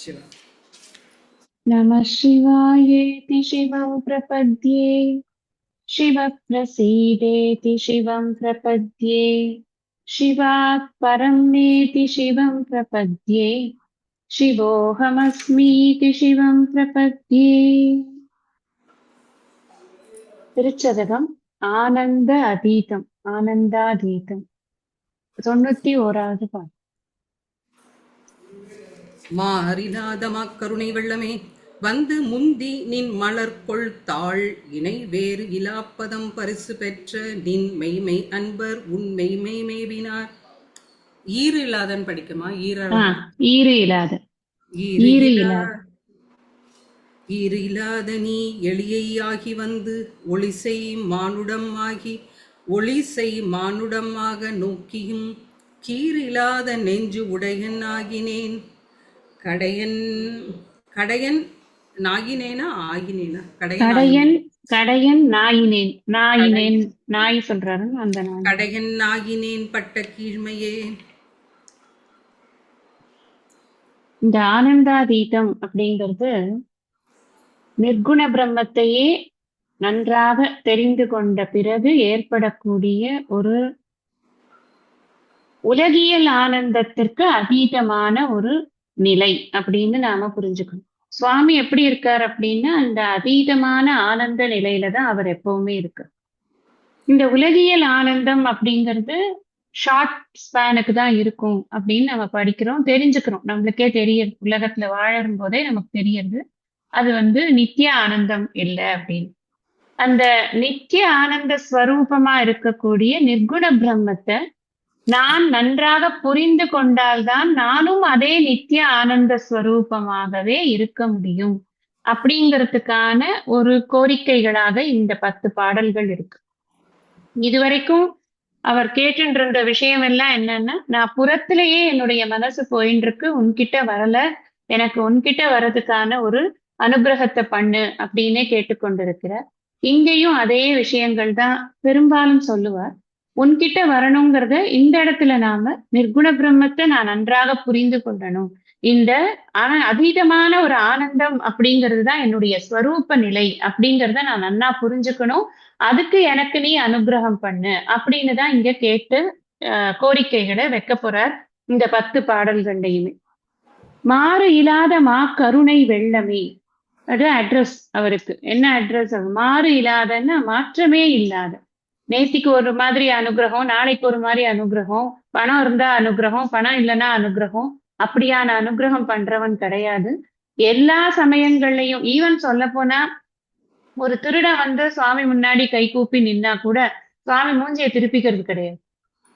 சிவா. नमः शिवायेति शिवं प्रपद्ये शिवः प्रसीदेति शिवं प्रपद्ये शिवात् परं नेति शिवं प्रपद्ये शिवोऽहमस्मीति शिवं प्रपद्ये திருச்சதகம் ஆனந்த அதீதம் ஆனந்தாதீதம் 91வது பாட்டு. மாறிலாத மாக்கருணை வெள்ளமே வந்து முந்தி நின் மலர்கொள் தாள் இணை வேறு இலாப்பதம் பரிசு பெற்ற நின் மெய்மை அன்பர் உன் மெய்மை மேவினார். ஈறு இல்லாதன்னு படிக்குமா? ஈறு இல்லாத ஈறு ஈறு இல்லா இல்லாத ஈறு இல்லாத நீ எளியையாகி வந்து ஒளிசை மானுடம் ஆகி ஒளிசை மானுடம் ஆக நோக்கியும் கீறில்லாத நெஞ்சு உடையன் ஆகினேன். கடையன் கடையன் நாகினேனா ஆகினேனா? கடையன் கடையன் நாயினேன் நாயினேன் நாய் சொல்றாரு அந்த நாய். கடையன் நாகினேன் பட்ட கீழ்மையே. இந்த ஆனந்தாதீதம் அப்படிங்கிறது நிர்குண பிரம்மத்தையே நன்றாக தெரிந்து கொண்ட பிறகு ஏற்படக்கூடிய ஒரு உலகியல் ஆனந்தத்திற்கு அதீதமான ஒரு நிலை அப்படின்னு நாம புரிஞ்சுக்கணும். சுவாமி எப்படி இருக்கார் அப்படின்னா அந்த அதீதமான ஆனந்த நிலையில தான் அவர் எப்பவுமே இருக்கு. இந்த உலகியல் ஆனந்தம் அப்படிங்கிறது ஷார்ட் ஸ்பேனுக்கு தான் இருக்கும் அப்படின்னு நம்ம படிக்கிறோம், தெரிஞ்சுக்கிறோம். நம்மளுக்கே தெரியுது, உலகத்துல வாழறும் போதே நமக்கு தெரியுது அது நித்திய ஆனந்தம் இல்லை அப்படின்னு. அந்த நித்திய ஆனந்த ஸ்வரூபமா இருக்கக்கூடிய நிர்குண பிரம்மத்தை நான் நன்றாக புரிந்து கொண்டால்தான் நானும் அதே நித்திய ஆனந்த ஸ்வரூபமாகவே இருக்க முடியும் அப்படிங்கிறதுக்கான ஒரு கோரிக்கைகளாக இந்த 10 பாடல்கள் இருக்கு. இதுவரைக்கும் அவர் கேட்டுட்டு இருந்த விஷயம் எல்லாம் என்னன்னா, நான் புறத்திலேயே என்னுடைய மனசு போயின்னு இருக்கு, உன்கிட்ட வரல, எனக்கு உன்கிட்ட வர்றதுக்கான ஒரு அனுகிரகத்தை பண்ணு அப்படின்னே கேட்டுக்கொண்டிருக்கிறார். இங்கேயும் அதே விஷயங்கள் தான் பெரும்பாலும் சொல்லுவார். உன்கிட்ட வரணுங்கிறத இந்த இடத்துல நாம நிர்குண பிரம்மத்தை நான் நன்றாக புரிந்து கொள்ளணும். இந்த அதீதமான ஒரு ஆனந்தம் அப்படிங்கிறது தான் என்னுடைய ஸ்வரூப நிலை அப்படிங்கிறத நான் நன்னா புரிஞ்சுக்கணும். அதுக்கு எனக்கு நீ அனுகிரகம் பண்ணு அப்படின்னு தான் இங்க கேட்டு கோரிக்கைகளை வைக்க போறார் இந்த 10 பாடல்கள்லையுமே. மாறு இல்லாத மா கருணை வெள்ளமே, அது அட்ரஸ். அவருக்கு என்ன அட்ரஸ்? மாறு இல்லாதன்னா மாற்றமே இல்லாத. நேத்திக்கு ஒரு மாதிரி அனுகிரகம், நாளைக்கு ஒரு மாதிரி அனுகிரகம், பணம் இருந்தா அனுகிரகம், பணம் இல்லைன்னா அனுகிரகம், அப்படியான அனுகிரகம் பண்றவன் கிடையாது. எல்லா சமயங்கள்லயும் ஈவன் சொல்ல போனா ஒரு திருடன் சுவாமி முன்னாடி கை கூப்பி நின்னா கூட சுவாமி மூஞ்சியை திருப்பிக்கிறது கிடையாது.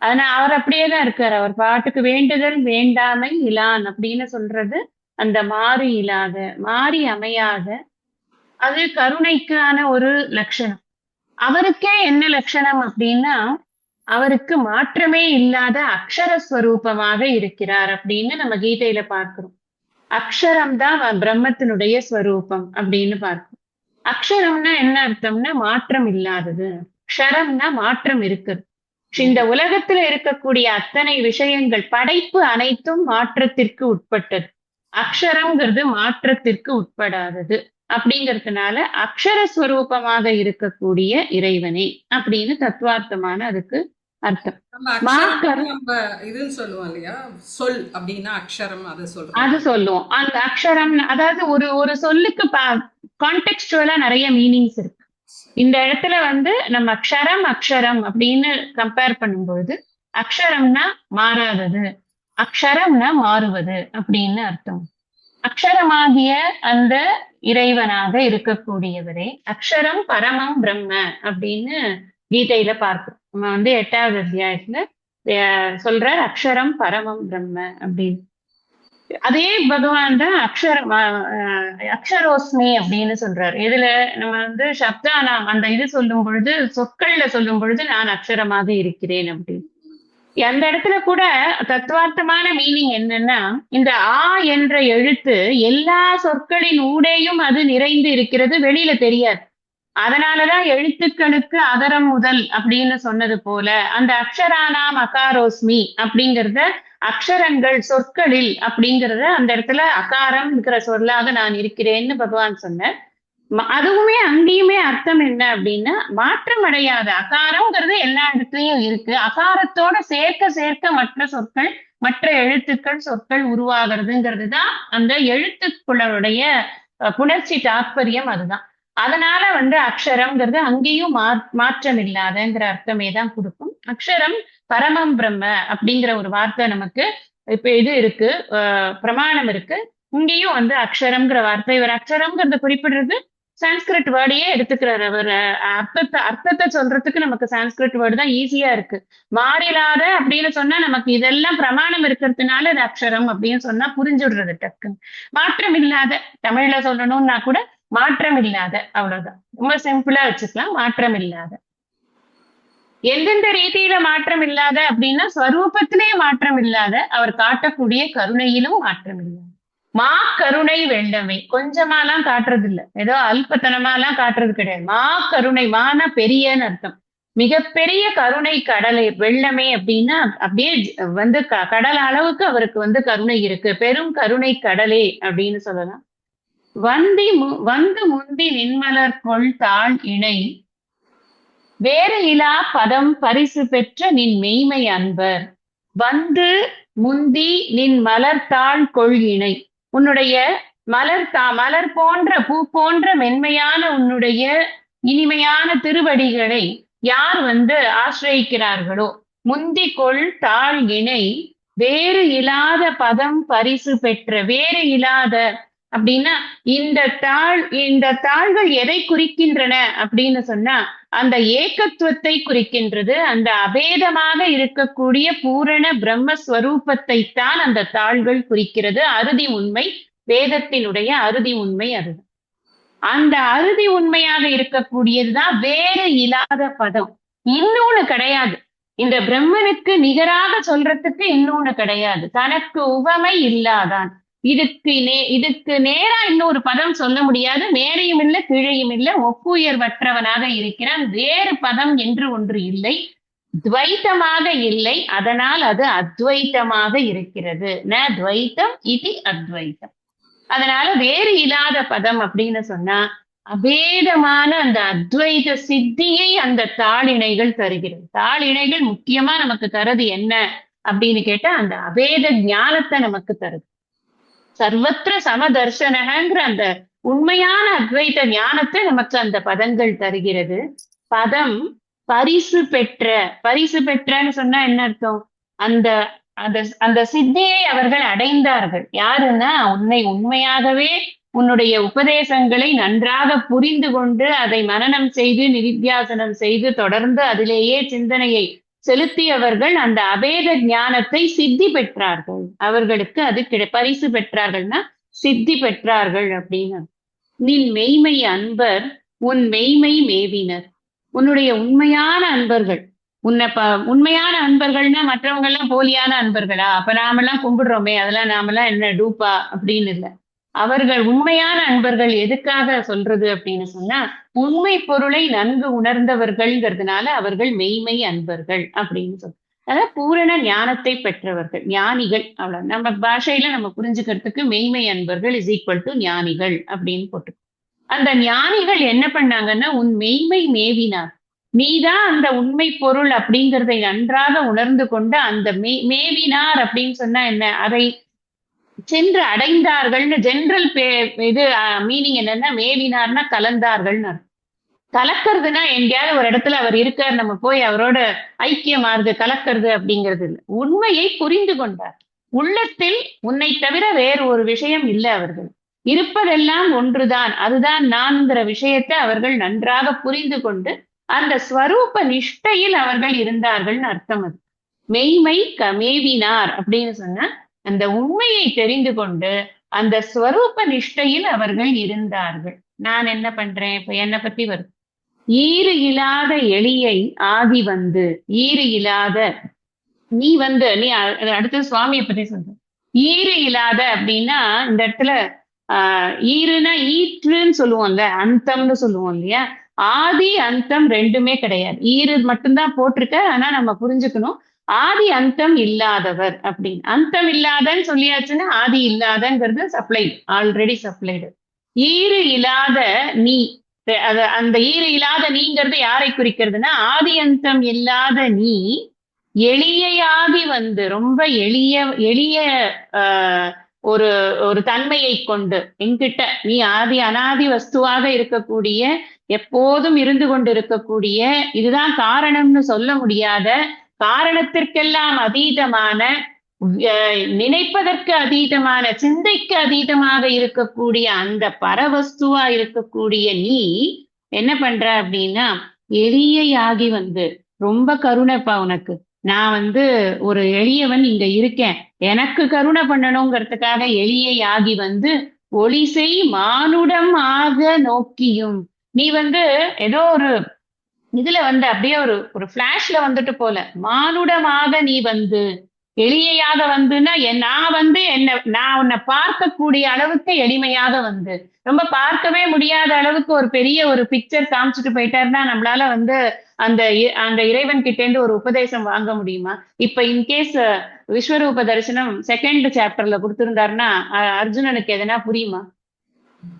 ஆனா அவர் அப்படியேதான் இருக்காரு. அவர் பாட்டுக்கு வேண்டுதல் வேண்டாமை இலான் அப்படின்னு சொல்றது அந்த மாறி இல்லாத, மாறி அமையாத, அது கருணைக்கான ஒரு லட்சணம். அவருக்கே என்ன லட்சணம் அப்படின்னா அவருக்கு மாற்றமே இல்லாத அக்ஷரஸ்வரூபமாக இருக்கிறார் அப்படின்னு நம்ம கீதையில பார்க்கிறோம். அக்ஷரம் தான் பிரம்மத்தினுடைய ஸ்வரூபம் அப்படின்னு பார்க்கிறோம். அக்ஷரம்னா என்ன அர்த்தம்னா மாற்றம் இல்லாதது. க்ஷரம்னா மாற்றம் இருக்குது. இந்த உலகத்துல இருக்கக்கூடிய அத்தனை விஷயங்கள் படைப்பு அனைத்தும் மாற்றத்திற்கு உட்பட்டது. அக்ஷரம்ங்கிறது மாற்றத்திற்கு உட்படாதது. அப்படிங்கிறதுனால அக்ஷர ஸ்வரூபமாக இருக்கக்கூடிய இறைவனே அப்படின்னு தத்துவார்த்தமான அதுக்கு அர்த்தம். இதுன்னு சொல்லுவோம் இல்லையா, சொல் அப்படின்னா அக்ஷரம், அது சொல்லுவோம். அந்த அக்ஷரம் அதாவது ஒரு ஒரு சொல்லுக்கு கான்டெக்ஸ்டுவலா நிறைய மீனிங்ஸ் இருக்கு. இந்த இடத்துல நம்ம அக்ஷரம் அக்ஷரம் அப்படின்னு கம்பேர் பண்ணும்பொழுது அக்ஷரம்னா மாறாதது, அக்ஷரம்னா மாறுவது அப்படின்னு அர்த்தம். அக்ஷரமாகிய அந்த இறைவனாக இருக்கக்கூடியவரே அக்ஷரம் பரமம் பிரம்ம அப்படின்னு கீதையில பார்க்கிறோம். நம்ம 8வது அத்தியாயத்துல சொல்றார் அக்ஷரம் பரமம் பிரம்ம அப்படின்னு. அதே பகவான் தான் அக்ஷரோஸ்மி அப்படின்னு சொல்றாரு. இதுல நம்ம சப்தானாம் அந்த இது சொல்லும் பொழுது, சொற்கள்ல சொல்லும் பொழுது நான் அக்ஷரமாக இருக்கிறேன் அப்படின்னு. அந்த இடத்துல கூட தத்துவார்த்தமான மீனிங் என்னன்னா, இந்த ஆ என்ற எழுத்து எல்லா சொற்களின் ஊடேயும் அது நிறைந்து இருக்கிறது, வெளியில தெரியாது. அதனாலதான் எழுத்துக்களுக்கு அகரம் முதல் அப்படின்னு சொன்னது போல அந்த அக்ஷரானாம் அகாரோஸ்மி அப்படிங்கறத அக்ஷரங்கள் சொற்களில் அப்படிங்கறத அந்த இடத்துல அகாரம்ங்கிற சொல்லாக நான் இருக்கிறேன்னு பகவான் சொன்னார். அதுவுமே அங்கேயுமே அர்த்தம் என்ன அப்படின்னா மாற்றம் அடையாத அகாரம்ங்கிறது எல்லா இடத்துலயும் இருக்கு. அகாரத்தோட சேர்க்க சேர்க்க மற்ற சொற்கள் மற்ற எழுத்துக்கள் சொற்கள் உருவாகிறதுங்கிறது தான் அந்த எழுத்துக்களுடைய புணர்ச்சி தாற்பயம். அதுதான். அதனால அக்ஷரம்ங்கிறது அங்கேயும் மாற்றம் இல்லாதங்கிற அர்த்தமே தான் கொடுக்கும். அக்ஷரம் பரமம் பிரம்ம அப்படிங்கிற ஒரு வார்த்தை நமக்கு இப்ப இது இருக்கு, பிரமாணம் இருக்கு. இங்கேயும் அக்ஷரம்ங்கிற வார்த்தை, இவர் அக்ஷரம்ங்கிறத குறிப்பிடுறது சான்ஸ்கிரிட் வேர்டையே எடுத்துக்கிறார். அவர் அர்த்தத்தை சொல்றதுக்கு நமக்கு சான்ஸ்கிரிட் வேர்டு தான் ஈஸியா இருக்கு. மாறிலாத அப்படின்னு சொன்னா நமக்கு இதெல்லாம் பிரமாணம் இருக்கிறதுனால அது அக்ஷரம் அப்படின்னு சொன்னா புரிஞ்சுடுறது டக்குன்னு. மாற்றம் இல்லாத தமிழ்ல சொல்லணும்னா கூட மாற்றம் இல்லாத, அவ்வளவுதான். ரொம்ப சிம்பிளா வச்சுக்கலாம். மாற்றம் இல்லாத எந்தெந்த ரீதியில மாற்றம் இல்லாத அப்படின்னா ஸ்வரூபத்திலே மாற்றம் இல்லாத, அவர் காட்டக்கூடிய கருணையிலும் மாற்றம் இல்லாத. மா கருணை வெள்ளமே, கொஞ்சமாலாம் காட்டுறது இல்ல, ஏதோ அல்பத்தனமாலாம் காட்டுறது கிடையாது. மா கருணை, மான பெரியன்னு அர்த்தம். மிகப்பெரிய கருணை கடலை வெள்ளமே அப்படின்னா அப்படியே கடல் அளவுக்கு அவருக்கு கருணை இருக்கு. பெரும் கருணை கடலே அப்படின்னு சொல்லலாம். வந்து முந்தி நின்மலர் கொள் தாழ் இணை வேறு இலா பதம் பரிசு பெற்ற நின் மெய்மை அன்பர். வந்து முந்தி நின் மலர்த்தாள் கொள் இணை, உன்னுடைய மலர் போன்ற பூ போன்ற மென்மையான உன்னுடைய இனிமையான திருவடிகளை யார் ஆசிரியிக்கிறார்களோ, முந்தி கொள் தாழ் இணை வேறு இல்லாத பதம் பரிசு பெற்ற. வேறு இல்லாத அப்படின்னா இந்த தாள்கள் எதை குறிக்கின்றன அப்படின்னு சொன்னா அந்த ஏகத்துவத்தை குறிக்கின்றது. அந்த அபேதமாக இருக்கக்கூடிய பூரண பிரம்மஸ்வரூபத்தை தான் அந்த தாள்கள் குறிக்கிறது. அறுதி உண்மை, வேதத்தினுடைய அறுதி உண்மை அதுதான். அந்த அறுதி உண்மையாக இருக்கக்கூடியதுதான் வேறு இல்லாத பதம். இன்னொன்னு கிடையாது. இந்த பிரம்மனுக்கு நிகராக சொல்றதுக்கு இன்னொன்னு கிடையாது. தனக்கு உவமை இல்லாதான். இதுக்கு நேரா இன்னொரு பதம் சொல்ல முடியாது. மேலையும் இல்லை கீழையும் இல்லை, ஒப்புயர்வற்றவனாக இருக்கிறான். வேறு பதம் என்று ஒன்று இல்லை, துவைத்தமாக இல்லை. அதனால் அது அத்வைத்தமாக இருக்கிறது. ந துவைத்தம் இது அத்வைத்தம். அதனால வேறு இல்லாத பதம் அப்படின்னு சொன்னா அபேதமான அந்த அத்வைத சித்தியை அந்த தாளிணைகள் தருகிறது. தாளிணைகள் முக்கியமா நமக்கு தருது என்ன அப்படின்னு கேட்டா அந்த அபேத ஞானத்தை நமக்கு தருது. சர்வத்திர சமதர்சனங்கிற அந்த உண்மையான அத்வைத ஞானத்தை நமக்கு அந்த பதங்கள் தருகிறது. பதம் பரிசு பெற்றன்னு சொன்னா என்ன அர்த்தம்? அந்த அந்த சித்தியை அவர்கள் அடைந்தார்கள். யாருன்னா உன்னை உண்மையாகவே உன்னுடைய உபதேசங்களை நன்றாக புரிந்து கொண்டு அதை மனனம் செய்து நிதித்தியாசனம் செய்து தொடர்ந்து அதிலேயே சிந்தனையை செலுத்தியவர்கள் அந்த அபேத ஞானத்தை சித்தி பெற்றார்கள். அவர்களுக்கு அது பரிசு பெற்றார்கள்னா சித்தி பெற்றார்கள் அப்படின்னு. நின் மெய்மை அன்பர் உன் மெய்மை மேவினர். உன்னுடைய உண்மையான அன்பர்கள், உண்மையான அன்பர்கள்னா மற்றவங்க எல்லாம் போலியான அன்பர்களா? அப்ப நாமெல்லாம் கும்பிடுறோமே, அதெல்லாம் நாமெல்லாம் என்ன டூப்பா அப்படின்னு இல்லை. அவர்கள் உண்மையான அன்பர்கள். எதுக்காக சொல்றது அப்படின்னு சொன்னா உண்மை பொருளை நன்கு உணர்ந்தவர்கள்ங்கிறதுனால அவர்கள் மெய்மை அன்பர்கள் அப்படின்னு சொல்றோம். அதாவது பூரண ஞானத்தை பெற்றவர்கள், ஞானிகள். அவ்வளவு நம்ம பாஷையில நம்ம புரிஞ்சுக்கிறதுக்கு மெய்மை அன்பர்கள் இஸ் ஈக்குவல் டு ஞானிகள் அப்படின்னு போட்டு. அந்த ஞானிகள் என்ன பண்ணாங்கன்னா உன் மெய்மை மேவினார். நீதான் அந்த உண்மை பொருள் அப்படிங்கிறதை நன்றாக உணர்ந்து கொண்டு அந்த மேவினார் அப்படின்னு சொன்னா என்ன, அதை சென்று அடைந்தார்கள்னு ஜென்ரல் இது மீனிங் என்னன்னா மேவினார்னா கலந்தார்கள்னு. கலக்கிறதுனா எங்கேயாவது ஒரு இடத்துல அவர் இருக்கார், நம்ம போய் அவரோட ஐக்கியமாறுது கலக்கிறது அப்படிங்கிறது இல்லை. உண்மையை புரிந்து கொண்டார். உள்ளத்தில் உன்னை தவிர வேறு ஒரு விஷயம் இல்லை, அவர்கள் இருப்பதெல்லாம் ஒன்றுதான், அதுதான் நான்கிற விஷயத்தை அவர்கள் நன்றாக புரிந்து கொண்டு அந்த ஸ்வரூப நிஷ்டையில் அவர்கள் இருந்தார்கள்னு அர்த்தம். அது மெய்மை மேவினார் அப்படின்னு சொன்னா அந்த உண்மையை தெரிந்து கொண்டு அந்த ஸ்வரூப நிஷ்டையில் அவர்கள் இருந்தார்கள். நான் என்ன பண்றேன் இப்ப என்னை பத்தி வருது. ஈறு இல்லாத எளியை ஆதி ஈறு இல்லாத நீ நீ அடுத்து சுவாமியை பத்தி சொல்ற. ஈறு இல்லாத அப்படின்னா இந்த இடத்துல ஈறுனா ஈற்றுன்னு சொல்லுவோம்ல, அந்தம்னு சொல்லுவோம் இல்லையா? ஆதி அந்தம் ரெண்டுமே கிடையாது. ஈறு மட்டும்தான் போட்டிருக்க. ஆனா நம்ம புரிஞ்சுக்கணும். ஆதி அந்தம் இல்லாதவர் அப்படின்னு. அந்தம் இல்லாதன்னு சொல்லியாச்சுன்னா ஆதி இல்லாதங்கிறது சப்ளைடு, ஆல்ரெடி சப்ளைடு. ஈறு இல்லாத நீ, அந்த ஈறு இல்லாத நீங்கிறது யாரை குறிக்கிறதுனா ஆதி அந்தம் இல்லாத நீ எளியையாகி வந்து ரொம்ப எளிய எளிய ஆஹ், ஒரு ஒரு தன்மையை கொண்டு என்கிட்ட நீ ஆதி அனாதி வஸ்துவாக இருக்கக்கூடிய, எப்போதும் இருந்து கொண்டு இருக்கக்கூடிய, இதுதான் காரணம்னு சொல்ல முடியாத, காரணத்திற்கெல்லாம் அதீதமான, நினைப்பதற்கு அதீதமான, சிந்தைக்கு அதீதமாக இருக்கக்கூடிய அந்த பரவஸ்துவா இருக்கக்கூடிய நீ என்ன பண்ற அப்படின்னா எளியையாகி வந்து, ரொம்ப கருணைப்பா உனக்கு, நான் வந்து ஒரு எளியவன் இங்க இருக்கேன், எனக்கு கருணை பண்ணணுங்கிறதுக்காக எளியையாகி வந்து ஒளிசை மானுடம் ஆக நோக்கியும், நீ வந்து ஏதோ ஒரு இதுல வந்து அப்படியே ஒரு ஒரு பிளாஷ்ல வந்துட்டு போல மானுடமாக நீ வந்து எளிமையாக வந்துன்னா நான் வந்து நான் உன்னை பார்க்கக்கூடிய அளவுக்கு எளிமையாக வந்து, ரொம்ப பார்க்கவே முடியாத அளவுக்கு ஒரு பெரிய ஒரு பிக்சர் காமிச்சிட்டு போயிட்டாருன்னா நம்மளால வந்து அந்த இறைவன் கிட்ட இருந்து ஒரு உபதேசம் வாங்க முடியுமா? இப்ப இன்கேஸ் விஸ்வரூப தரிசனம் செகண்ட் சாப்டர்ல கொடுத்திருந்தாருன்னா அர்ஜுனனுக்கு எதனா புரியுமா?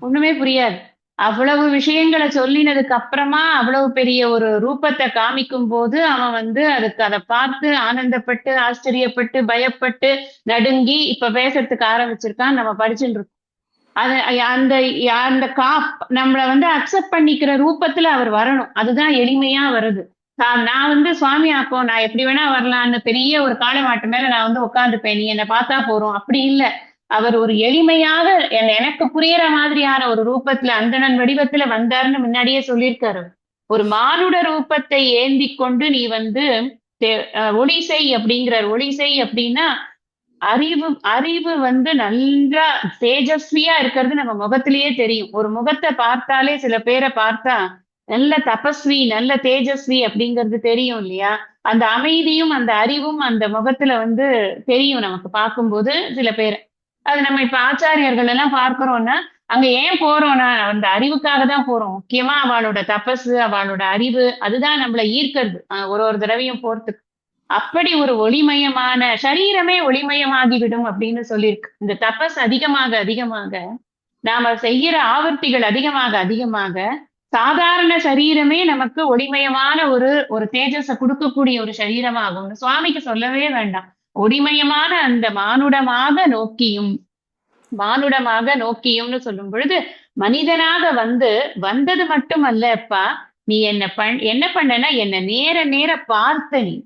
ஒண்ணுமே புரியாது. அவ்வளவு விஷயங்களை சொல்லினதுக்கு அப்புறமா அவ்வளவு பெரிய ஒரு ரூபத்தை காமிக்கும் போது அவன் வந்து அதை பார்த்து ஆனந்தப்பட்டு, ஆச்சரியப்பட்டு, பயப்பட்டு, நடுங்கி இப்ப பேசுறதுக்கு ஆரம்பிச்சிருக்கான். நம்ம படிச்சுட்டு இருக்கோம். அது அந்த அந்த நம்மளை வந்து அக்செப்ட் பண்ணிக்கிற ரூபத்துல அவர் வரணும். அதுதான் எளிமையா வருது. நான் வந்து சுவாமி ஆப்போ நான் எப்படி வேணா வரலான்னு பெரிய ஒரு காளை மாட்டு மேல நான் வந்து உட்காந்துப்பேன், நீ என்னை பார்த்தா போறோம் அப்படி இல்லை. அவர் ஒரு எளிமையாக எனக்கு புரியற மாதிரியான ஒரு ரூபத்துல அந்தணன் வடிவத்துல வந்தாருன்னு முன்னாடியே சொல்லியிருக்காரு. ஒரு மானுட ரூபத்தை ஏந்தி கொண்டு நீ வந்து ஒளிசை அப்படிங்கிறார். ஒளிசை அப்படின்னா அறிவு அறிவு வந்து நல்லா தேஜஸ்வியா இருக்கிறது நம்ம முகத்திலேயே தெரியும். ஒரு முகத்தை பார்த்தாலே சில பேரை பார்த்தா நல்ல தபஸ்வி, நல்ல தேஜஸ்வி அப்படிங்கிறது தெரியும் இல்லையா? அந்த அமைதியும் அந்த அறிவும் அந்த முகத்துல வந்து தெரியும் நமக்கு பார்க்கும்போது சில பேர். அது நம்ம இப்ப ஆச்சாரியர்கள் எல்லாம் பார்க்கிறோம்னா அங்க ஏன் போறோம்னா அந்த அறிவுக்காக தான் போறோம். முக்கியமா அவளோட தபசு, அவளோட அறிவு, அதுதான் நம்மளை ஈர்க்கிறது ஒரு ஒரு தடவையும் போறதுக்கு. அப்படி ஒரு ஒளிமயமான சரீரமே ஒளிமயமாகி விடும் அப்படின்னு சொல்லியிருக்கு. இந்த தபஸ் அதிகமாக அதிகமாக, நாம செய்யற ஆவர்த்திகள் அதிகமாக அதிகமாக, சாதாரண சரீரமே நமக்கு ஒளிமயமான ஒரு ஒரு தேஜஸை கொடுக்கக்கூடிய ஒரு சரீரமாகும்னு சுவாமிக்கு சொல்லவே வேண்டாம். ஒளிமயமான அந்த மானுடமாக நோக்கியும், மானுடமாக நோக்கியும்னு சொல்லும் பொழுது மனிதனாக வந்து வந்தது மட்டுமல்லப்பா, நீ என்ன பண்ணனா என்ன நேர நேர பார்த்த நீ.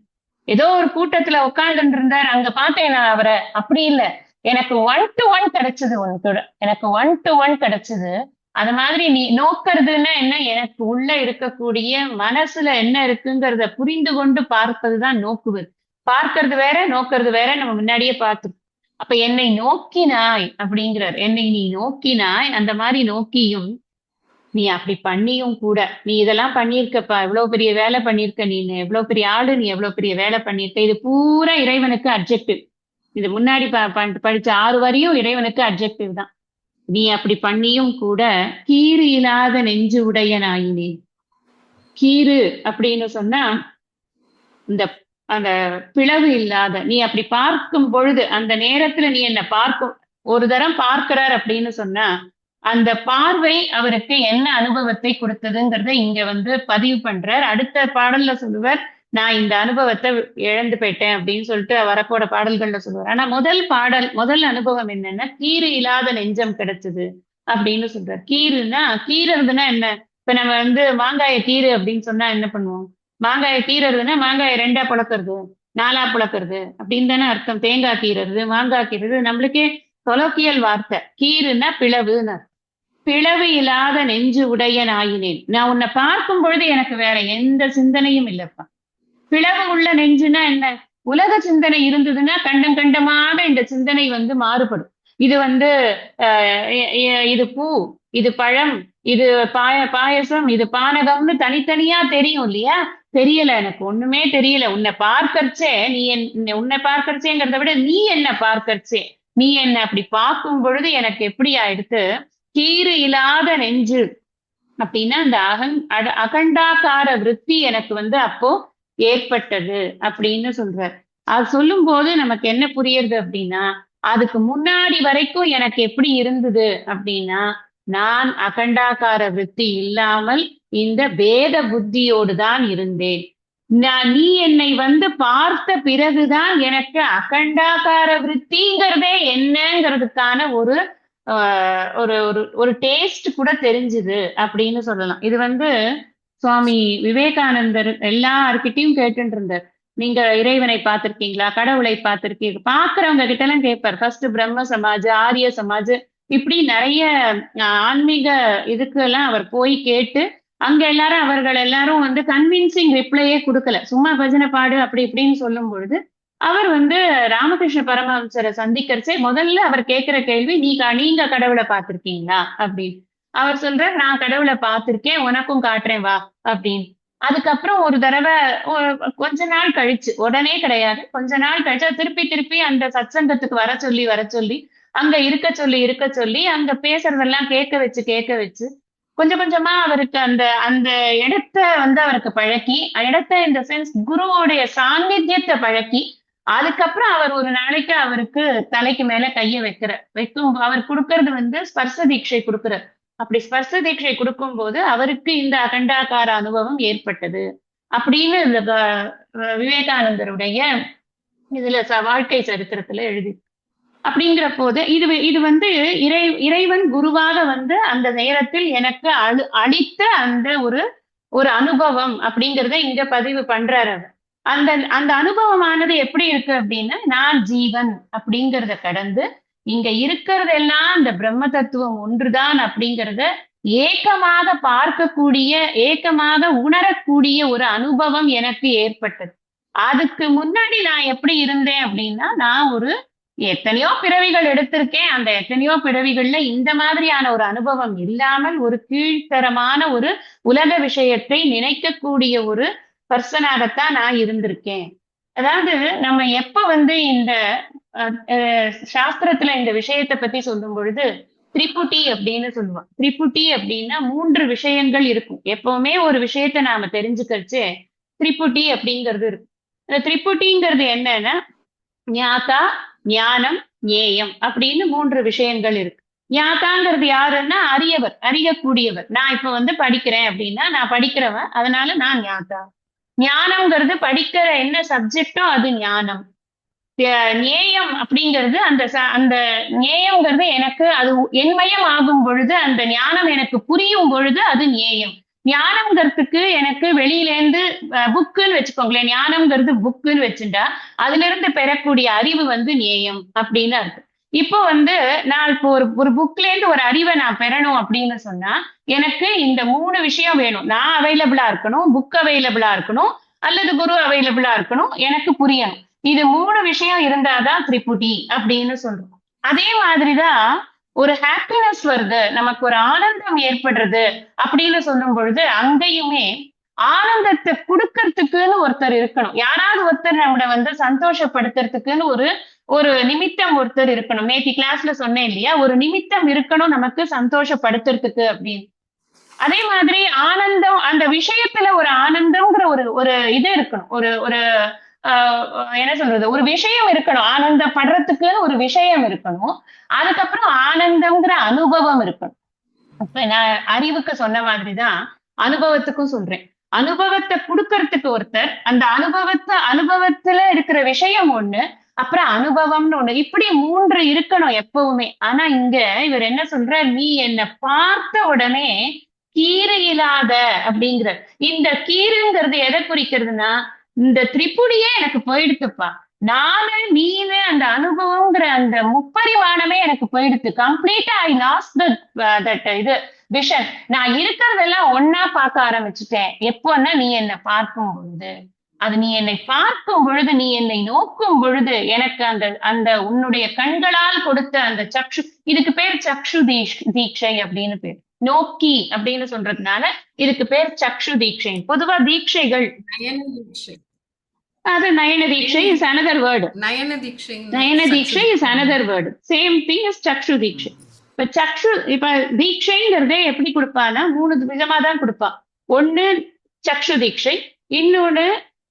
ஏதோ ஒரு கூட்டத்துல உட்கார்ந்து இருந்தார், அங்க பார்த்தேன் நான் அவரை, அப்படி இல்லை. எனக்கு 1-to-1 கிடைச்சது உனக்கூட, எனக்கு 1-to-1 கிடைச்சது. அது மாதிரி நீ நோக்கிறதுன்னா என்ன, எனக்கு உள்ள இருக்கக்கூடிய மனசுல என்ன இருக்குங்கிறத புரிந்து கொண்டு பார்ப்பதுதான் நோக்குவது. பார்க்கறது வேற, நோக்கிறது வேற, நம்ம முன்னாடியே பார்த்து. அப்ப என்னை நோக்கினாய் அப்படிங்கிறார். என்னை நீ நோக்கினாய், அந்த மாதிரி நோக்கியும் நீ அப்படி பண்ணியும் கூட, நீ இதெல்லாம் பண்ணியிருக்கப்பா, எவ்வளவு பெரிய வேலை பண்ணியிருக்க, நீ எவ்வளவு பெரிய ஆளு, நீ எவ்வளவு பெரிய வேலை பண்ணியிருக்க, இது பூரா இறைவனுக்கு அப்ஜெக்டிவ். இது முன்னாடி படிச்ச 6 வரியும் இறைவனுக்கு அப்ஜெக்டிவ் தான். நீ அப்படி பண்ணியும் கூட கீறு இல்லாத நெஞ்சு உடைய நாயினே. கீறு அப்படின்னு சொன்னா இந்த அந்த பிளவு இல்லாத, நீ அப்படி பார்க்கும் பொழுது அந்த நேரத்துல நீ என்ன பார்க்கும், ஒரு தரம் பார்க்கிறார் அப்படின்னு சொன்னா அந்த பார்வை அவருக்கு என்ன அனுபவத்தை கொடுத்ததுங்கிறத இங்க வந்து பதிவு பண்றார். அடுத்த பாடல்ல சொல்லுவார், நான் இந்த அனுபவத்தை இழந்து போயிட்டேன் அப்படின்னு சொல்லிட்டு வரப்போட பாடல்கள்ல சொல்லுவார். ஆனா முதல் அனுபவம் என்னன்னா கீறு இல்லாத நெஞ்சம் கிடைச்சது அப்படின்னு சொல்றார். கீறுறதுன்னா என்ன? இப்ப நம்ம வந்து மாங்காய கீறு அப்படின்னு சொன்னா என்ன பண்ணுவோம்? மாங்காய கீறுறதுன்னா மாங்காய 2ஆ புழக்கிறது, 4ஆ புழக்கிறது அப்படின்னு தானே அர்த்தம். தேங்காய் கீறுறது, மாங்காய் கீறுறது நம்மளுக்கே கொலோக்கியல் வார்த்தை. கீறுன்னா பிளவுன்னு. பிளவு இல்லாத நெஞ்சு உடைய நாயினேன், நான் உன்னை பார்க்கும் பொழுது எனக்கு வேற எந்த சிந்தனையும் இல்லப்பா. பிளவு உள்ள நெஞ்சுன்னா என்ன? உலக சிந்தனை இருந்ததுன்னா கண்டம் கண்டமாக இந்த சிந்தனை வந்து மாறுபடும். இது வந்து இது பூ, இது பழம், இது பாயசம், இது பானகம்னு தனித்தனியா தெரியும் இல்லையா? தெரியல, எனக்கு ஒண்ணுமே தெரியல. உன்னை பார்க்கறச்சே உன்னை பார்க்கறச்சேங்கிறத விட நீ என்ன பார்க்கறச்சே, நீ என்ன அப்படி பார்க்கும் பொழுது எனக்கு எப்படி ஆயிடுத்து, கீறு இல்லாத நெஞ்சு. அப்படின்னா அந்த அகண்டாகார விருத்தி எனக்கு அப்போ ஏற்பட்டது அப்படின்னு சொல்றார். அது சொல்லும் போது நமக்கு என்ன புரியுது அப்படின்னா, அதுக்கு முன்னாடி வரைக்கும் எனக்கு எப்படி இருந்தது அப்படின்னா, நான் அகண்டாகார விருத்தி இல்லாமல் இந்த பேத புத்தியோடு தான் இருந்தேன். நீ என்னை பார்த்த பிறகுதான் எனக்கு அகண்டாகார விருத்திங்கிறதே என்னங்கிறதுக்கான ஒரு ஒரு ஒரு ஒரு டேஸ்ட் கூட தெரிஞ்சுது அப்படின்னு சொல்லலாம். இது சுவாமி விவேகானந்தர் எல்லார்கிட்டயும் கேட்டுட்டு இருந்தார். நீங்க இறைவனை பார்த்திருக்கீங்களா, கடவுளை பார்த்திருக்கீங்க, பாக்குறவங்க கிட்ட எல்லாம் கேட்பார். ஃபர்ஸ்ட் பிரம்ம சமாஜ், ஆரிய சமாஜ், இப்படி நிறைய ஆன்மீக இதுக்கு எல்லாம் அவர் போய் கேட்டு, அங்க எல்லாரும் அவர்கள் எல்லாரும் கன்வின்சிங் ரிப்ளையே கொடுக்கல, சும்மா பஜனை பாடு அப்படி இப்படின்னு சொல்லும் பொழுது அவர் ராமகிருஷ்ண பரமஹம்சரை சந்திக்கிறச்சே முதல்ல அவர் கேட்கிற கேள்வி, நீங்க கடவுளை பார்த்திருக்கீங்களா அப்படின்னு. அவர் சொல்றார், நான் கடவுளை பார்த்திருக்கேன், உனக்கும் காட்டுறேன் வா அப்படின்னு. அதுக்கப்புறம் ஒரு தடவை கொஞ்ச நாள் கழிச்சு, உடனே கிடையாது, கொஞ்ச நாள் கழிச்சு திருப்பி திருப்பி அந்த சத்சங்கத்துக்கு வர சொல்லி அங்க இருக்க சொல்லி அங்க பேசுறதெல்லாம் கேட்க வச்சு கொஞ்சம் கொஞ்சமா அவருக்கு அந்த அந்த இடத்த அவருக்கு பழக்கி, இடத்த இந்த சென்ஸ் குருவோடைய சாநித்தியத்தை பழக்கி, அதுக்கப்புறம் அவர் ஒரு நாளைக்கு அவருக்கு தலைக்கு மேல கைய வைக்கும் அவர் கொடுக்கறது ஸ்பர்ச தீட்சை கொடுக்கிறார். அப்படி ஸ்பர்ச தீட்சை கொடுக்கும் போது அவருக்கு இந்த அகண்டாகார அனுபவம் ஏற்பட்டது அப்படின்னு இந்த விவேகானந்தருடைய இதுல வாழ்க்கை சரித்திரத்துல எழுதி. அப்படிங்கிற போது இது இறைவன் குருவாக அந்த நேரத்தில் எனக்கு அளித்த அந்த ஒரு அனுபவம் அப்படிங்கிறத இங்க பதிவு பண்றாரு. அந்த அந்த அனுபவமானது எப்படி இருக்கு அப்படின்னா, நான் ஜீவன் அப்படிங்கிறத கடந்து இங்க இருக்கிறதெல்லாம் அந்த பிரம்ம தத்துவம் ஒன்றுதான் அப்படிங்கிறத ஏக்கமாக பார்க்கக்கூடிய, ஏக்கமாக உணரக்கூடிய ஒரு அனுபவம் எனக்கு ஏற்பட்டது. அதுக்கு முன்னாடி நான் எப்படி இருந்தேன் அப்படின்னா, நான் எத்தனையோ பிறவிகள் எடுத்திருக்கேன். அந்த எத்தனையோ பிறவிகள்ல இந்த மாதிரியான ஒரு அனுபவம் இல்லாமல் ஒரு கீழ்த்தரமான ஒரு உலக விஷயத்தை நினைக்கக்கூடிய ஒரு பர்சனாகத்தான் நான் இருந்திருக்கேன். அதாவது நம்ம எப்ப இந்த சாஸ்திரத்துல இந்த விஷயத்தை பத்தி சொல்லும் பொழுது திரிபுட்டி அப்படின்னு சொல்லுவோம். திரிபுட்டி அப்படின்னா 3 விஷயங்கள் இருக்கும். எப்பவுமே ஒரு விஷயத்த நாம தெரிஞ்சுக்கிறச்சு திரிபுட்டி அப்படிங்கிறது இருக்கும். இந்த திரிபுட்டிங்கிறது என்னன்னா, ஞாதா, ஞானம், ஞேயம் அப்படின்னு 3 விஷயங்கள் இருக்கு. ஞாதாங்கிறது யாருன்னா அறியவர், அறியக்கூடியவர். நான் இப்ப படிக்கிறேன் அப்படின்னா நான் படிக்கிறவன், அதனால நான் ஞாதா. ஞானம்ங்கிறது படிக்கிற என்ன சப்ஜெக்டோ அது ஞானம். ஞேயம் அப்படிங்கிறது அந்த ஞேயம்ங்கிறது எனக்கு அது என்மயம் ஆகும் பொழுது, அந்த ஞானம் எனக்கு புரியும் பொழுது அது ஞேயம். ஞானம்ங்கிறதுக்கு எனக்கு வெளியிலேருந்து புக்குன்னு வச்சுக்கோங்களேன், ஞானம்ங்கிறது புக்குன்னு வச்சுட்டா அதுல இருந்து பெறக்கூடிய அறிவு ஞேயம் அப்படின்னு இருக்கு. இப்போ நான் இப்போ ஒரு புக்ல இருந்து ஒரு அறிவை நான் பெறணும் அப்படின்னு சொன்னா எனக்கு இந்த 3 விஷயம் வேணும். நான் அவைலபிளா இருக்கணும், புக் அவைலபிளா இருக்கணும், அல்லது குரு அவைலபிளா இருக்கணும், எனக்கு புரியணும். இது 3 விஷயம் இருந்தாதான் திரிபுட்டி அப்படின்னு சொல்றோம். அதே மாதிரிதான் ஒரு ஹாப்பினஸ் வருது, நமக்கு ஒரு ஆனந்தம் ஏற்படுறது அப்படின்னு சொல்லும் பொழுது அங்கேயுமே ஆனந்தத்தை கொடுக்கறதுக்குன்னு ஒருத்தர் இருக்கணும். யாராவது ஒருத்தர் நம்மள சந்தோஷப்படுத்துறதுக்குன்னு ஒரு நிமித்தம் ஒருத்தர் இருக்கணும். நேற்று கிளாஸ்ல சொன்னேன் இல்லையா, ஒரு நிமித்தம் இருக்கணும் நமக்கு சந்தோஷப்படுத்துறதுக்கு அப்படின்னு. அதே மாதிரி ஆனந்தம், அந்த விஷயத்துல ஒரு ஆனந்தம்ங்கிற ஒரு இது இருக்கணும். ஒரு என்ன சொல்றது, ஒரு விஷயம் இருக்கணும். ஆனந்தப்படுறதுக்குன்னு ஒரு விஷயம் இருக்கணும். அதுக்கப்புறம் ஆனந்தம்ங்கிற அனுபவம் இருக்கணும். இப்ப நான் அறிவுக்கு சொன்ன மாதிரிதான் அனுபவத்துக்கும் சொல்றேன். அனுபவத்தை கொடுக்கறதுக்கு ஒருத்தர், அந்த அனுபவத்துல இருக்கிற விஷயம் ஒண்ணு, அப்புறம் அனுபவம்னு ஒண்ணு, இப்படி 3 இருக்கணும் எப்பவுமே. ஆனா இங்க இவர் என்ன சொல்ற, நீ என்ன பார்த்த உடனே கீறு இல்லாத அப்படிங்கிற. இந்த கீறுங்கிறது எதை குறிக்கிறதுனா, இந்த திரிபுடியே எனக்கு போயிடுத்துப்பா, நானு நீனு அந்த அனுபவம்ங்கிற அந்த முப்பரிமாணமே எனக்கு போயிடுத்து. கம்ப்ளீட்டா ஐ லாஸ்ட் தட் இது விஷன். நான் இருக்கிறதெல்லாம் ஒன்னா பார்க்க ஆரம்பிச்சுட்டேன். எப்போன்னா நீ என்னை பார்க்கும் பொழுது, அது நீ என்னை பார்க்கும் பொழுது, நீ என்னை நோக்கும் பொழுது எனக்கு அந்த உன்னுடைய கண்களால் கொடுத்த அந்த சக்ஷு, இதுக்கு பேர் சக்ஷு தீட்சை அப்படின்னு பேர். நோக்கி அப்படின்னு சொல்றதுனால இதுக்கு பேர் சக்ஷு தீட்சை. பொதுவா தீட்சைகள் அது நயன தீட்சை இஸ் another word. நயன தீட்சை is another word. Same thing as சக்ஷு தீட்சை. இப்ப இப்ப தீட்சைங்கிறதே எப்படி கொடுப்பான்னா 3 விதமா தான் கொடுப்பா. ஒண்ணு சக்ஷு தீட்சை, இன்னொன்னு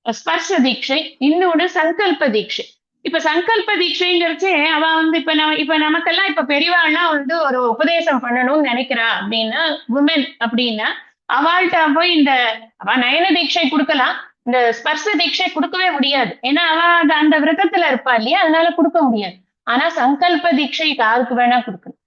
ஸ்பர்ஷ தீட்சை, இன்னொன்னு சங்கல்ப தீட்சை. இப்ப சங்கல்ப தீட்சைங்கிறச்சே அவ இப்ப நமக்கெல்லாம் இப்ப பெரியவாள்லாம் ஒரு உபதேசம் பண்ணணும்னு நினைக்கிறா அப்படின்னா, உமன் அப்படின்னா அவள்கிட்ட போய் அவ நயன தீட்சை கொடுக்கலாம், இந்த ஸ்பர்ஷ தீட்சை கொடுக்கவே முடியாது. ஏன்னா அவ அந்த விரதத்துல இருப்பா இல்லையா, அதனால கொடுக்க முடியாது. ஆனா சங்கல்ப தீட்சை யாருக்கு வேணா கொடுக்கணும்.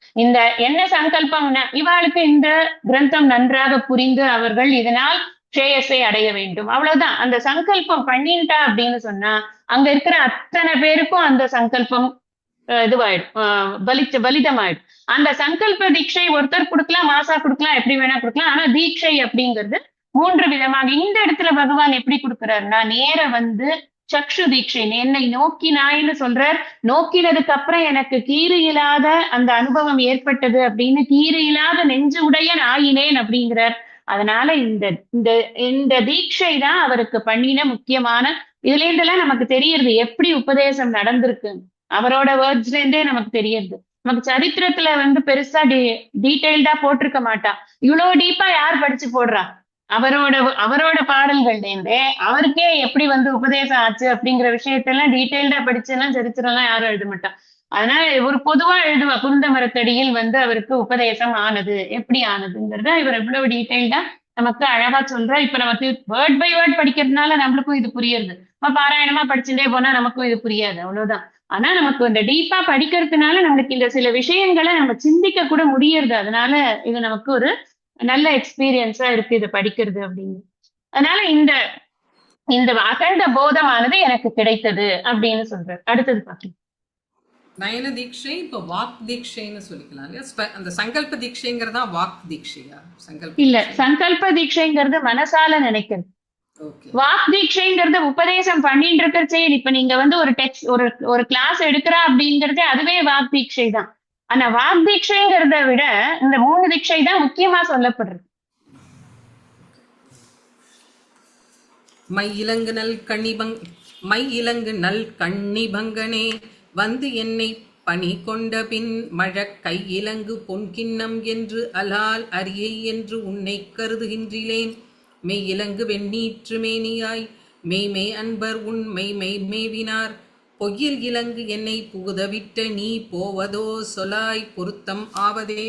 என்ன சங்கல்பம்னா, இவாளுக்கு இந்த கிரந்தம் நன்றாக புரிந்து அவர்கள் இதனால் ஸ்ரேயஸை அடைய வேண்டும், அவ்வளவுதான். அந்த சங்கல்பம் பண்ணிட்டா அப்படின்னு சொன்னா அங்க இருக்கிற அத்தனை பேருக்கும் அந்த சங்கல்பம் இதுவாயிடும், பலிதமாயிடும். அந்த சங்கல்ப தீட்சை ஒருத்தர் கொடுக்கலாம், மாசா கொடுக்கலாம், எப்படி வேணா கொடுக்கலாம். ஆனா தீட்சை அப்படிங்கிறது 3 விதமாக. இந்த இடத்துல பகவான் எப்படி கொடுக்கிறாருன்னா, நேர சக்ஷு தீட்சை, என்னை நோக்கினாயின்னு சொல்றார். நோக்கினதுக்கு அப்புறம் எனக்கு கீறு இல்லாத அந்த அனுபவம் ஏற்பட்டது அப்படின்னு, கீறு இல்லாத நெஞ்சு உடையன் ஆயினேன் அப்படிங்கிறார். அதனால இந்த இந்த இந்த தீட்சை தான் அவருக்கு பண்ணின முக்கியமான. இதுல இருந்தெல்லாம் நமக்கு தெரியறது எப்படி உபதேசம் நடந்திருக்கு, அவரோட வேர்ட்ஸ்ல இருந்தே நமக்கு தெரியறது. நமக்கு சரித்திரத்துல பெருசா டீடைல்டா போட்டிருக்க மாட்டா. இவ்வளவு டீப்பா யார் படிச்சு போடுறா? அவரோட பாடல்கள்ல இருந்தே அவருக்கே எப்படி உபதேசம் ஆச்சு அப்படிங்கிற விஷயத்தெல்லாம் டீடைல்டா படிச்செல்லாம் சரித்திரம் எல்லாம் யாரும் எழுத மாட்டா. அதனால ஒரு பொதுவா எழுதுவா, குருந்த மரத்தடியில் அவருக்கு உபதேசம் ஆனது, எப்படி ஆனதுங்கிறத இவர் எவ்வளவு டீடைல்டா நமக்கு அழகா சொல்றா. இப்ப நமக்கு வேர்ட் பை வேர்ட் படிக்கிறதுனால நம்மளுக்கும் இது புரியுது. பாராயணமா படிச்சுட்டே போனா நமக்கும் இது புரியாது, அவ்வளவுதான். ஆனா நமக்கு இந்த டீப்பா படிக்கிறதுனால நம்மளுக்கு இந்த சில விஷயங்களை நம்ம சிந்திக்க கூட முடியறது. அதனால இது நமக்கு ஒரு நல்ல எக்ஸ்பீரியன்ஸா இருக்கு இதை படிக்கிறது அப்படின்னு. அதனால இந்த இந்த அகண்ட போதமானது எனக்கு கிடைத்தது அப்படின்னு சொல்றாரு. அடுத்தது பாக்கலாம். நயன தீட்சை இப்ப வாக் தீட்சைன்னு சொல்லிக்கலாம் இல்லையா? அந்த சங்கல்ப தீட்சைங்கிறதா வாக் தீட்சையா? இல்ல, சங்கல்ப தீட்சைங்கிறது மனசால நினைக்கிறது. வாக் தீட்சைங்கிறது உபதேசம் பண்ணிட்டு இருக்கிற. இப்ப நீங்க ஒரு டெக்ஸ்ட் ஒரு கிளாஸ் எடுக்கிறா அப்படிங்கறது அதுவே வாக் தீட்சை தான். ஆனா வாக் தீட்சைங்கிறத விட இந்த 3 தீட்சை தான் முக்கியமா சொல்லப்படுறது. மை இலங்கு நல் கண்ணிபங்கனே என்னை பணி கொண்ட பின் மழக்கை இலங்கு பொன்கிண்ணம் என்று அலால் அரியை என்று உன்னை கருதுகின்றேன். மெய் இலங்கு வெண்ணீற்று மேனியாய் மெய்மை அன்பர் உன் மெய்மை மேவினார். பொய்யில் இலங்கு என்னை புகுதவிட்ட நீ போவதோ சொலாய் பொருத்தம் ஆவதே.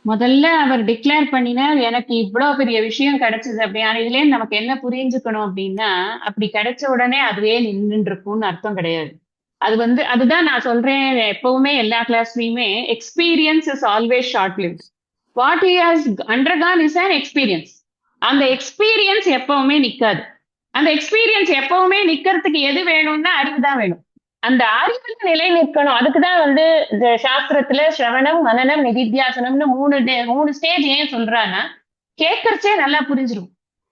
முதல்ல அவர் டிக்ளேர் பண்ணினார், எனக்கு இவ்வளவு பெரிய விஷயம் கிடைச்சது அப்படி. ஆனா இதுல நமக்கு என்ன புரிஞ்சுக்கணும் அப்படின்னா, அப்படி கிடைச்ச உடனே அதுவே நின்று இருக்கும்னு அர்த்தம் கிடையாது. அதுதான் நான் சொல்றேன் எப்பவுமே எல்லா கிளாஸ்லயுமே, experience is always short lived. What he has undergone is an experience. அந்த எக்ஸ்பீரியன்ஸ் எப்பவுமே நிக்காது. அந்த எக்ஸ்பீரியன்ஸ் எப்பவுமே நிக்கிறதுக்கு எது வேணும்னா அறிவு தான் வேணும். அந்த அறிவுல நிலை நிற்கணும். அதுக்குதான் சாஸ்திரத்துல சிரவணம், மனனம், நிதித்தியாசனம்னு 3 ஸ்டேஜ் ஏன் சொல்றான்னா, கேட்கறச்சே நல்லா புரிஞ்சிடும்.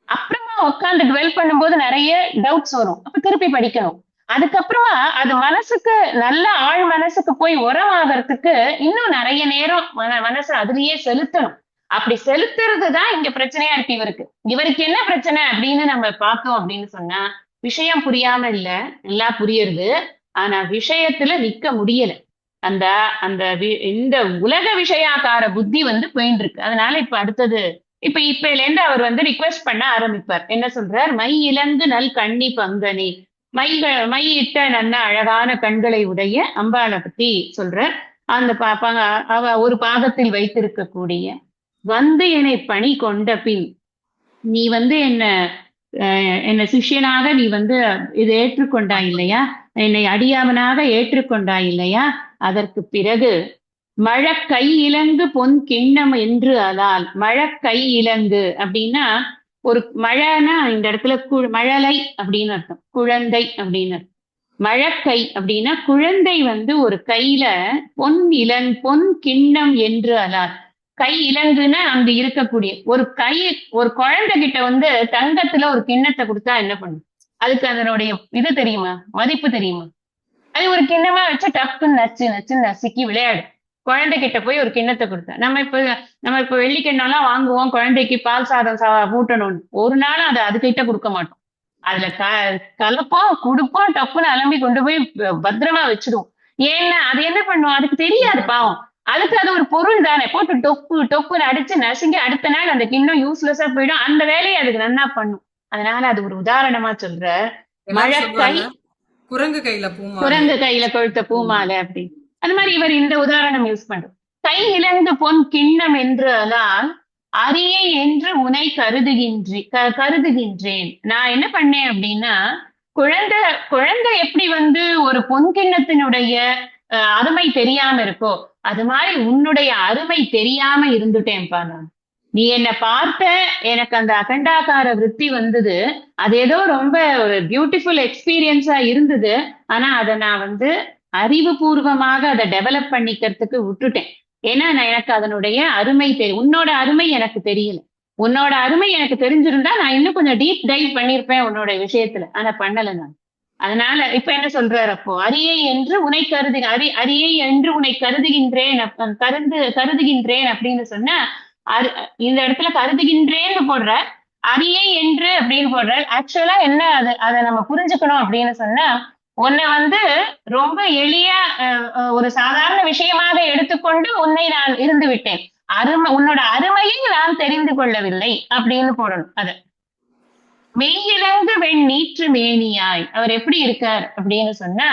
அப்புறமா உட்காந்து டுவெல் பண்ணும்போது நிறைய டவுட்ஸ் வரும், அப்ப திருப்பி படிக்கணும். அதுக்கப்புறமா அது மனசுக்கு நல்ல ஆழ் மனசுக்கு போய் உரமாகறதுக்கு இன்னும் நிறைய நேரம் மனசு அதுலயே செலுத்தணும். அப்படி செலுத்துறதுதான் இங்க பிரச்சனையா இருக்கு. இவருக்கு என்ன பிரச்சனை அப்படின்னு நம்ம பார்த்தோம் அப்படின்னு சொன்னா, விஷயம் புரியாம இல்ல, நல்லா புரியுறது, ஆனா விஷயத்துல நிக்க முடியல. அந்த அந்த இந்த உலக விஷயாக்கார புத்தி போயிட்டு இருக்கு. அதனால இப்ப அடுத்தது இப்பல இருந்து அவர் ரிக்வெஸ்ட் பண்ண ஆரம்பிப்பார். என்ன சொல்றார்? மை இலங்கு நல் கண்ணி பங்கனி, மையிட்ட நல்ல அழகான கண்களை உடைய அம்பாளை பத்தி சொல்றார். அந்த அவ ஒரு பாகத்தில் வைத்திருக்கக்கூடிய என்னை பணி கொண்ட பின், நீ என்ன சிஷ்யனாக நீ இது ஏற்றுக்கொண்டாய் இல்லையா, என்னை அடியாவனாக ஏற்றுக்கொண்டாய் இல்லையா, அதற்கு பிறகு மழக்கை இலங்கு பொன் கிண்ணம் என்று அதால். மழக்கை இலங்கு அப்படின்னா ஒரு மழைனா இந்த இடத்துல மழலை அப்படின்னு அர்த்தம், குழந்தை அப்படின்னு அர்த்தம். மழக்கை அப்படின்னா குழந்தை ஒரு கையில பொன் கிண்ணம் என்று அலால். கை இலங்குன்னா அங்க இருக்கக்கூடிய ஒரு குழந்தை கிட்ட தங்கத்துல ஒரு கிண்ணத்தை கொடுத்தா என்ன பண்ணும்? அதுக்கு அதனுடைய இது தெரியுமா, மதிப்பு தெரியுமா? அது ஒரு கிண்ணமா வச்சு டப்புன்னு நச்சு நசுக்கி விளையாடு. குழந்தை கிட்ட போய் ஒரு கிண்ணத்தை கொடுத்தா, நம்ம இப்ப வெள்ளி கிண்ணம்லாம் வாங்குவோம் குழந்தைக்கு பால் சாதம் ஊட்டணும்னு. ஒரு நாள் அதை அதுகிட்ட கொடுக்க மாட்டோம். அதுல கலப்போம், குடுப்போம், டப்புன்னு அலம்பி கொண்டு போய் பத்திரமா வச்சிடுவோம். ஏன்னா அது என்ன பண்ணும்? அதுக்கு தெரியாது பாவம். அதுக்கு அது ஒரு பொருள் தானே, போட்டு டொப்பு டொப்புன்னு அடிச்சு நசுங்கி அடுத்த நாள் அந்த கிண்ணம் யூஸ்லெஸ்ஸா போயிடும். அந்த வேலையை அதுக்கு நன்னா பண்ணும். அதனால அது ஒரு உதாரணமா சொல்ற. எல்லாரும் மழக்கை சொல்லுவாங்க குரங்கு கையில பூமாலை. குரங்கு கையில கொழுத்த பூமாலை அப்படின்னு. அது மாதிரி இவர் இந்த உதாரணம் யூஸ் பண்றார். கை இழந்து பொன் கிண்ணம் என்று அதான் அரியை என்று உனை கருதுகின்றேன். நான் என்ன பண்ணேன் அப்படின்னா, குழந்தை குழந்தை எப்படி வந்து ஒரு பொன் கிண்ணத்தினுடைய அருமை தெரியாம இருக்கோ, அது மாதிரி உன்னுடைய அருமை தெரியாம இருந்துட்டேன்ப்பா நான். நீ என்ன பார்த்த, எனக்கு அந்த அகண்டாகார விருத்தி வந்தது. அது ஏதோ ரொம்ப ஒரு பியூட்டிஃபுல் எக்ஸ்பீரியன்ஸா இருந்தது. ஆனா அதை நான் வந்து அறிவுபூர்வமாக அதை டெவலப் பண்ணிக்கிறதுக்கு விட்டுட்டேன். ஏன்னா நான் எனக்கு அதனுடைய அருமை தெரியும். உன்னோட அருமை எனக்கு தெரியல. உன்னோட அருமை எனக்கு தெரிஞ்சிருந்தா நான் இன்னும் கொஞ்சம் டீப் டைவ் பண்ணிருப்பேன் உன்னோட விஷயத்துல. ஆனா பண்ணல நான். அதனால இப்ப என்ன சொல்றாரு அப்போ, அரியை என்று உன்னை அரியை என்று உன்னை கருதுகின்றேன் அப்படின்னு சொன்னா, இந்த இடத்துல கருதுகின்றேன்னு போடுற, அரியை என்று அப்படின்னு போடுற. ஆக்சுவலா என்ன அதை நம்ம புரிஞ்சுக்கணும் அப்படின்னு சொன்னா, உன்னை வந்து ரொம்ப எளிய ஒரு சாதாரண விஷயமாக எடுத்துக்கொண்டு உன்னை நான் இருந்து விட்டேன். உன்னோட அருமையை நான் தெரிந்து கொள்ளவில்லை அப்படின்னு போடணும். அத மெய்யிலங்கு வெண் நீற்று மேனியாய் அவர் எப்படி இருக்கார் அப்படின்னு சொன்னா,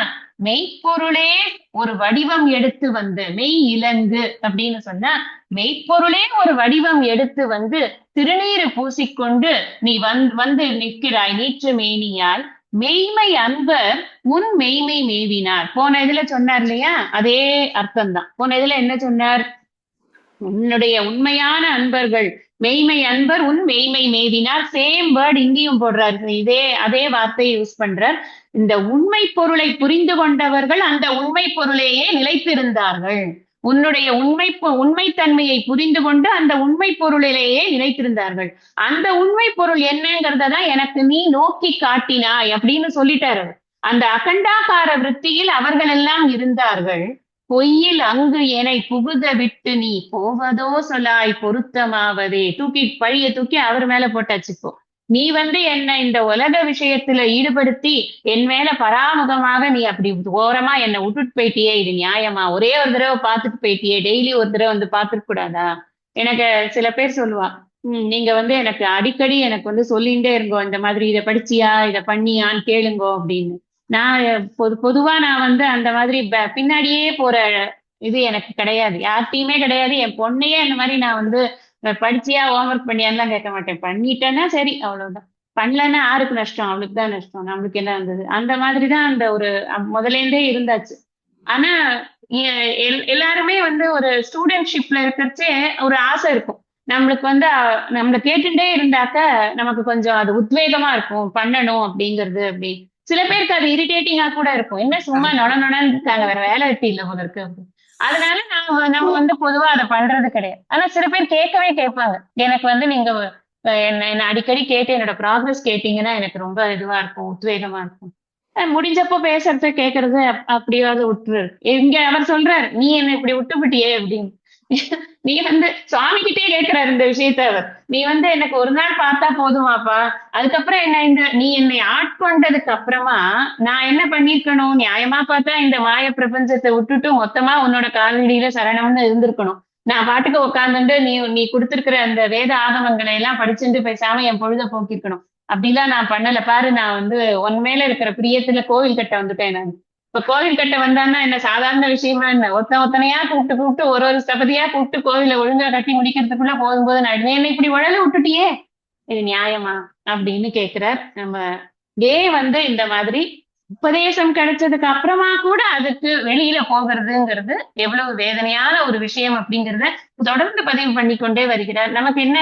மெய்ப்பொருளே ஒரு வடிவம் எடுத்து வந்து, மெய் இலங்கு அப்படின்னு சொன்னா மெய்ப்பொருளே ஒரு வடிவம் எடுத்து வந்து திருநீறு பூசிக்கொண்டு நீ வந்து நிற்கிறாய் நீற்று மேனியாய். மெய்மை அன்பர் உன் மெய்மை மேவினார். போன இதுல சொன்னார் இல்லையா, அதே அர்த்தம் தான். போன இதுல என்ன சொன்னார், உன்னுடைய உண்மையான அன்பர்கள், மெய்மை அன்பர் உன் மெய்மை மேவினார். சேம் வேர்ட் இங்கேயும் போடுறாரு, அதே வார்த்தையை யூஸ் பண்றார். இந்த உண்மை பொருளை புரிந்து கொண்டவர்கள் அந்த உண்மை பொருளையே நிலைத்திருந்தார்கள். உன்னுடைய உண்மைத்தன்மையை புரிந்து கொண்டு அந்த உண்மை பொருளிலேயே நிலைத்திருந்தார்கள். அந்த உண்மை பொருள் என்னங்கிறதான் எனக்கு நீ நோக்கி காட்டினாய் அப்படின்னு சொல்லிட்டாரு. அந்த அகண்டாகார விருத்தியில் அவர்கள் எல்லாம் இருந்தார்கள். பொய்யில் அங்கு என்னை புகுத விட்டு நீ போவதோ சொல்லாய் பொருத்தமாவதே. பழிய தூக்கி அவர் மேல போட்டாச்சு. இப்போ நீ வந்து என்ன இந்த உலக விஷயத்துல ஈடுபடுத்தி என் மேல பராமுகமாக நீ அப்படி ஓரமா என்னை விட்டுட்டு போயிட்டியே, இது நியாயமா? ஒரே ஒரு தடவை பார்த்துட்டு போயிட்டியே, டெய்லி ஒரு தடவை வந்து பார்த்துட்டு கூடாதா? எனக்கு சில பேர் சொல்லுவா, நீங்க வந்து எனக்கு அடிக்கடி எனக்கு வந்து சொல்லிட்டே இருங்கோ, இந்த மாதிரி இதை படிச்சியா இதை பண்ணியான்னு கேளுங்கோ அப்படின்னு. நான் பொதுவா நான் வந்து அந்த மாதிரி பின்னாடியே போற இது எனக்கு கிடையாது, யார்கிட்டயுமே கிடையாது. என் பொண்ணையே அந்த மாதிரி நான் வந்து படிச்சியா ஹோம்ஒர்க் பண்ணியான்லாம் கேட்க மாட்டேன். பண்ணிட்டேன்னா சரி, அவ்வளவுதான். பண்ணலன்னா யாருக்கு நஷ்டம்? அவளுக்கு தான் நஷ்டம், நம்மளுக்கு என்ன வந்தது? அந்த மாதிரிதான் அந்த ஒரு முதல்ல இருந்தே இருந்தாச்சு. ஆனா எல்லாருமே வந்து ஒரு ஸ்டூடெண்ட்ஷிப்ல இருக்கிறச்சே ஒரு ஆசை இருக்கும். நம்மளுக்கு வந்து நம்மள கேட்டுட்டே இருந்தாக்க நமக்கு கொஞ்சம் அது உத்வேகமா இருக்கும், பண்ணணும் அப்படிங்கிறது. அப்படி சில பேருக்கு அது இரிட்டேட்டிங்கா கூட இருக்கும். என்ன சும்மா நொடன்னு இருக்காங்க, வேற வேலை வெட்டி இல்லை போல இருக்கு. அதனால நம்ம வந்து பொதுவா அதை பண்றது கிடையாது. ஆனா சில பேர் கேட்பாங்க, எனக்கு வந்து நீங்க என்ன அடிக்கடி கேட்டு என்னோட ப்ராக்ரஸ் கேட்டீங்கன்னா எனக்கு ரொம்ப இதுவா இருக்கும், உத்வேகமா இருக்கும். முடிஞ்சப்போ பேசுறத கேட்கறது அப்படியாவது விட்டுரு. இங்க அவர் சொல்றாரு, நீ என்ன இப்படி விட்டுவிட்டியே அப்படின்னு. நீ வந்து சுவாமி கிட்டே கேட்கிறாரு இந்த விஷயத்த அவர். நீ வந்து எனக்கு ஒரு நாள் பார்த்தா போதுமாப்பா, அதுக்கப்புறம் என்ன நீ என்னை ஆட்கொண்டதுக்கு அப்புறமா நான் என்ன பண்ணிருக்கணும்? நியாயமா பார்த்தா இந்த மாய பிரபஞ்சத்தை விட்டுட்டு மொத்தமா உன்னோட காலடியில சரணம்னு இருந்திருக்கணும். நான் பாட்டுக்கு உட்காந்துட்டு நீ கொடுத்திருக்கிற அந்த வேத ஆகமங்களை எல்லாம் படிச்சுட்டு பேசாம என் பொழுத போக்கிருக்கணும். அப்படிலாம் நான் பண்ணல பாரு. நான் வந்து உன் மேல இருக்கிற பிரியத்துல கோவில் கட்ட வந்துட்டேன் நான். இப்ப கோவில் கட்ட வந்தான்னா என்ன சாதாரண விஷயமா என்ன? ஒத்தனையா கூப்பிட்டு ஒரு ஸ்தபதியா கூப்பிட்டு கோவில ஒழுங்கா கட்டி முடிக்கிறதுக்குள்ள போதும்போது நான் என்ன இப்படி உழல விட்டுட்டியே, இது நியாயமா அப்படின்னு கேட்கிறார். நம்ம வந்து இந்த மாதிரி உபதேசம் கிடைச்சதுக்கு அப்புறமா கூட அதுக்கு வெளியில போகிறதுங்கிறது எவ்வளவு வேதனையான ஒரு விஷயம் அப்படிங்கிறத தொடர்ந்து பதிவு பண்ணிக்கொண்டே வருகிறார். நமக்கு என்ன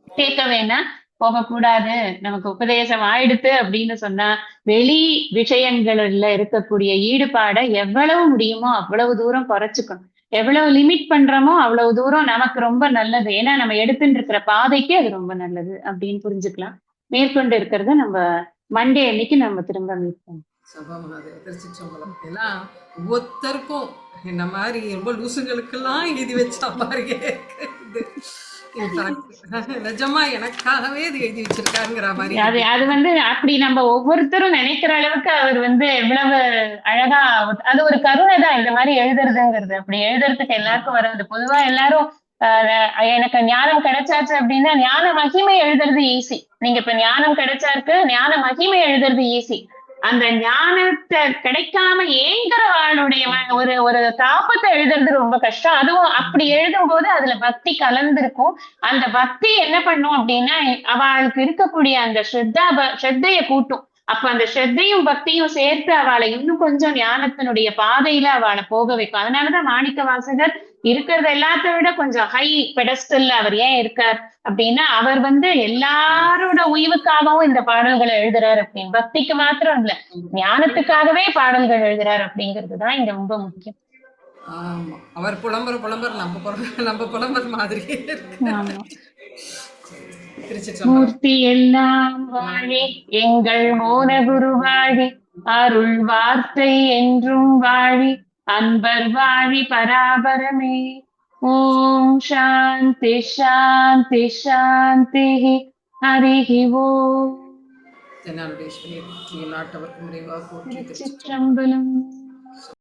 கேட்க வேணா போகக்கூடாது, நமக்கு உபதேசம் ஆயிடுத்து அப்படின்னு சொன்னா வெளி விஷயங்கள்ல இருக்கக்கூடிய ஈடுபாடை எவ்வளவு முடியுமோ அவ்வளவு தூரம் குறைச்சுக்கணும். எவ்வளவு லிமிட் பண்றோமோ அவ்வளவு தூரம் நமக்கு ரொம்ப நல்லது. ஏன்னா நம்ம எடுத்துட்டு இருக்கிற பாதைக்கு அது ரொம்ப நல்லது அப்படின்னு புரிஞ்சுக்கலாம். மேற்கொண்டு இருக்கிறத நம்ம மண்டே அன்னைக்கு நம்ம திரும்ப மீட் பண்ணுவோம். சபமாதேவ திருச்சிற்றம்பலம். எல்லாம் ஒவ்வொருத்தருக்கும் என்ன மாதிரி ரொம்ப லூசுங்களுக்கெல்லாம் எழுதி வச்ச மாதிரியே இருக்குது. நிஜமா எனக்காகவே இது எழுதி வச்சிருக்காருங்கிற மாதிரி அது அது வந்து அப்படி நம்ம ஒவ்வொருத்தரும் நினைக்கிற அளவுக்கு அவர் வந்து எவ்வளவு அழகா, அது ஒரு கருணை தான் இந்த மாதிரி எழுதுறதுங்கிறது. அப்படி எழுதுறதுக்கு எல்லாருக்கும் வராது. பொதுவா எல்லாரும் எனக்கு ஞானம் கிடைச்சாச்சு அப்படின்னா ஞான மகிமை எழுதுறது ஈஸி. நீங்க இப்ப ஞானம் கிடைச்சாருக்கு, ஞான மகிமை எழுதுறது ஈஸி. அந்த ஞானத்தை கிடைக்காம ஏங்குறவாளுடைய ஒரு ஒரு தாபத்தை எழுதுறது ரொம்ப கஷ்டம். அதுவும் அப்படி எழுதும் போது அதுல பக்தி கலந்திருக்கும். அந்த பக்தி என்ன பண்ணும் அப்படின்னா அவளுக்கு இருக்கக்கூடிய அந்த ஸ்ரத்தைய கூட்டும். அப்ப அந்த ஸ்ரத்தையும் பக்தியும் சேர்த்து அவளை இன்னும் கொஞ்சம் ஞானத்தினுடைய பாதையில அவளை போக வைக்கும். அதனாலதான் மாணிக்க வாசகர் இருக்கிறது எல்லாத்த விட கொஞ்சம் ஹை பெடஸ்டல்ல அவர் ஏன் இருக்கார் அப்படின்னா, அவர் வந்து எல்லாரோட உய்வுக்காகவும் இந்த பாடல்களை எழுதுறாரு அப்படின்னு, பக்திக்கு மாத்திரம் இல்ல, ஞானத்துக்காகவே பாடல்கள் எழுதுறாரு அப்படிங்கிறதுதான் இங்க ரொம்ப முக்கியம். ஆமா, அவர் புலம்பர் நம்ம புலம்பர் மாதிரி. ஆமா. மூர்த்தி எல்லாம் வாழி எங்கள் மோன குரு வாழி, அருள் வார்த்தை என்றும் வாழி, அன்பர் வாழி பராபரமே. ஓம் சாந்தி சாந்தி சாந்தி. ஹரிஹி ஓம். தென்னாடுடைய நாட்டவர்க்கும் இறைவா போற்றி. திருச்சிற்றம்பலம்.